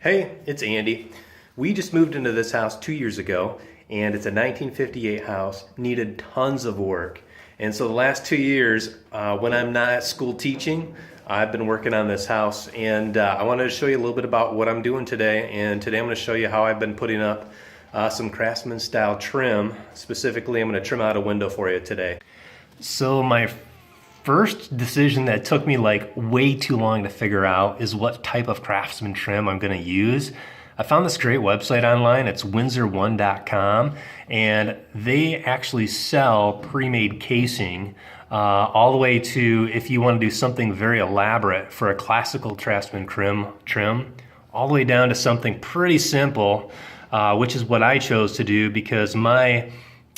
Hey, it's Andy. We just moved into this house 2 years ago, and it's a 1958 house, needed tons of work. And so the last 2 years, when I'm not at school teaching, I've been working on this house, and I wanted to show you a little bit about what I'm doing today. And today I'm going to show you how I've been putting up some Craftsman style trim. Specifically, I'm going to trim out a window for you today. So my first decision that took me like way too long to figure out is what type of Craftsman trim I'm going to use. I found this great website online. It's windsor1.com, and they actually sell pre-made casing all the way to, if you want to do something very elaborate for a classical Craftsman trim, all the way down to something pretty simple, which is what I chose to do because my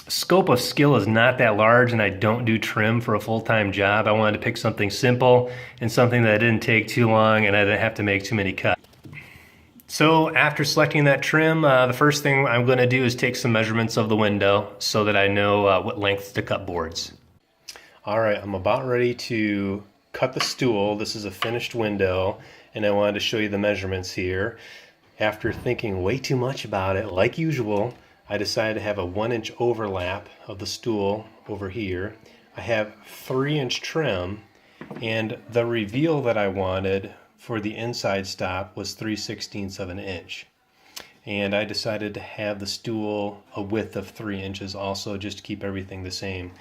scope of skill is not that large and I don't do trim for a full-time job. I wanted to pick something simple and something that didn't take too long and I didn't have to make too many cuts. So after selecting that trim, the first thing I'm going to do is take some measurements of the window so that I know what length to cut boards. Alright, I'm about ready to cut the stool. This is a finished window and I wanted to show you the measurements here. After thinking way too much about it, like usual, I decided to have a 1-inch overlap of the stool over here. I have 3-inch trim, and the reveal that I wanted for the inside stop was 3/16 of an inch. And I decided to have the stool a width of 3 inches also, just to keep everything the same.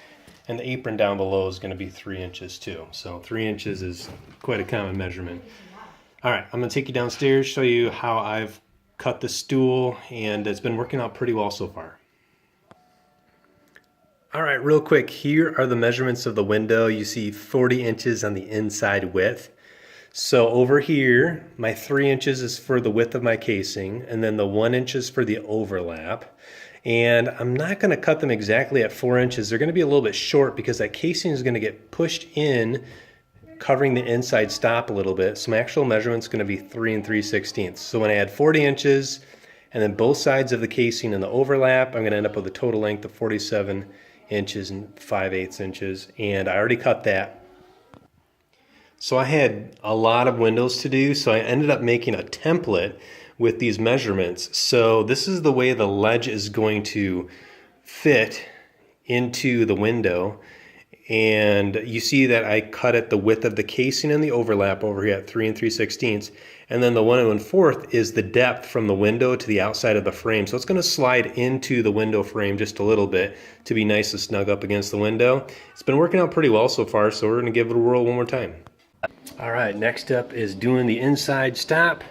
And the apron down below is going to be 3 inches too. So 3 inches is quite a common measurement. Alright, I'm going to take you downstairs, show you how I've cut the stool, and it's been working out pretty well so far. Alright, real quick, here are the measurements of the window. You see 40 inches on the inside width. So over here, my 3 inches is for the width of my casing, and then the 1 inch is for the overlap. And I'm not going to cut them exactly at 4 inches. They're going to be a little bit short because that casing is going to get pushed in, covering the inside stop a little bit. So my actual measurement is going to be 3 3/16. So when I add 40 inches and then both sides of the casing and the overlap, I'm going to end up with a total length of 47 inches and 5/8 inches. And I already cut that. So I had a lot of windows to do, so I ended up making a template with these measurements. So this is the way the ledge is going to fit into the window. And you see that I cut it the width of the casing and the overlap over here at 3 3/16. And then the 1 1/4 is the depth from the window to the outside of the frame. So it's going to slide into the window frame just a little bit to be nice and snug up against the window. It's been working out pretty well so far, so we're going to give it a whirl one more time. Alright, next up is doing the inside stop.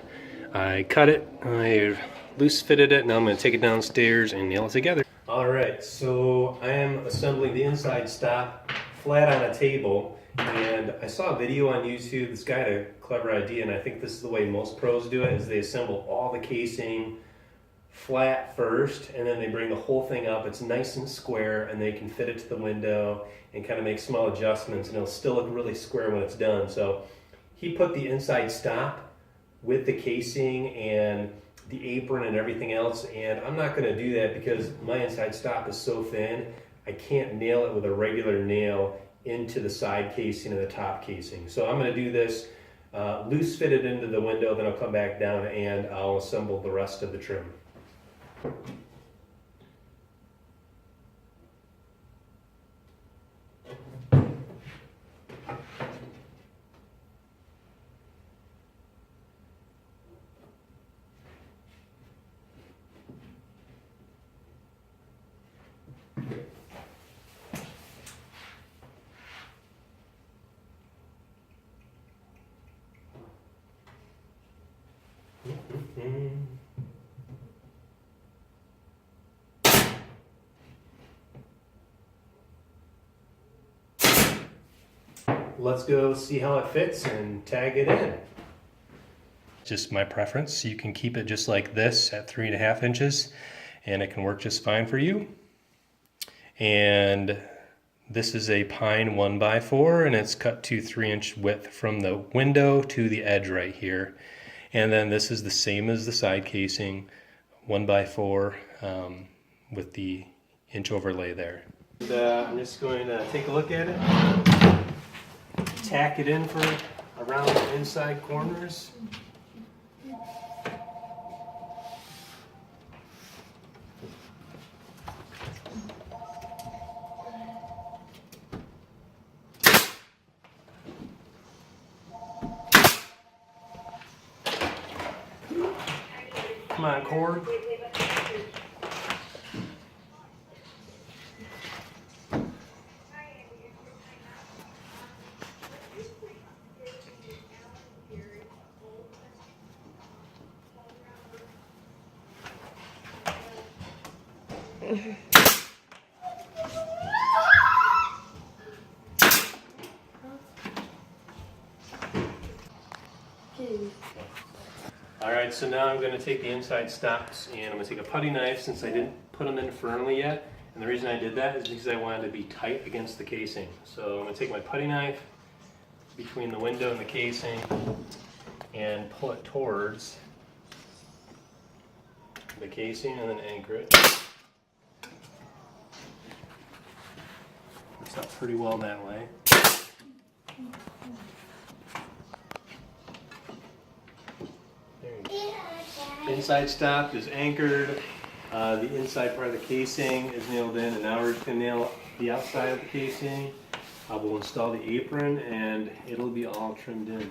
I cut it, I loose fitted it, now I'm going to take it downstairs and nail it together. Alright, so I am assembling the inside stop flat on a table, and I saw a video on YouTube. This guy had a clever idea, and I think this is the way most pros do it, is they assemble all the casing flat first, and then they bring the whole thing up. It's nice and square, and they can fit it to the window and kind of make small adjustments, and it'll still look really square when it's done. So he put the inside stop with the casing and the apron and everything else, and I'm not going to do that because my inside stop is so thin I can't nail it with a regular nail into the side casing and the top casing. So I'm going to do this loose fit it into the window, then I'll come back down and I'll assemble the rest of the trim. Let's go see how it fits and tag it in. Just my preference. You can keep it just like this at 3.5 inches and it can work just fine for you. And this is a pine 1x4 and it's cut to 3-inch width from the window to the edge right here. And then this is the same as the side casing, 1x4 with the inch overlay there. And, I'm just going to take a look at it, tack it in for around the inside corners. Come on, cord. Alright, so now I'm going to take the inside stops and I'm going to take a putty knife since I didn't put them in firmly yet. And the reason I did that is because I wanted to be tight against the casing. So I'm going to take my putty knife between the window and the casing and pull it towards the casing and then anchor it. Works out pretty well that way. Inside stop is anchored, the inside part of the casing is nailed in, and now we're going to nail the outside of the casing. We'll install the apron and it'll be all trimmed in.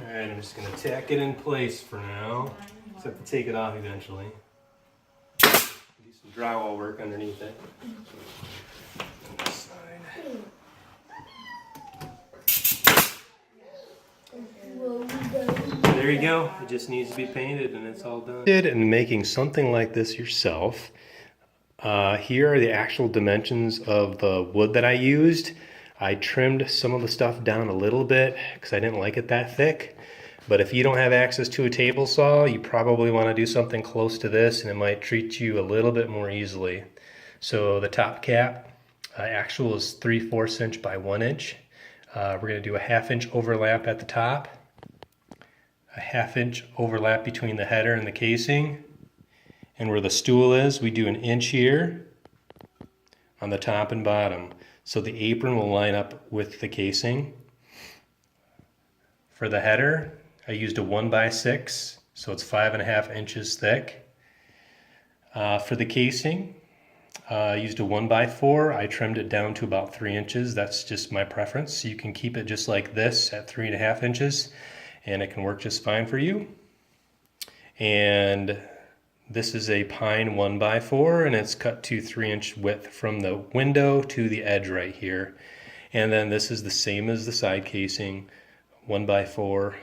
Alright, I'm just going to tack it in place for now. Just have to take it off eventually. Do some drywall work underneath it. On this side. There you go. It just needs to be painted and it's all done. And making something like this yourself. Here are the actual dimensions of the wood that I used. I trimmed some of the stuff down a little bit because I didn't like it that thick. But if you don't have access to a table saw, you probably want to do something close to this and it might treat you a little bit more easily. So the top cap, actual is 3/4 inch by 1 inch. We're going to do a 1/2 inch overlap at the top. A 1/2 inch overlap between the header and the casing. And where the stool is, we do 1 inch here on the top and bottom. So the apron will line up with the casing. For the header, I used a 1x6, so it's 5.5 inches thick. For the casing, I used a 1x4. I trimmed it down to about 3 inches. That's just my preference. You can keep it just like this at 3.5 inches, and it can work just fine for you. And this is a pine 1x4 and it's cut to 3-inch width from the window to the edge right here. And then this is the same as the side casing, 1x4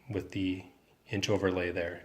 with the inch overlay there.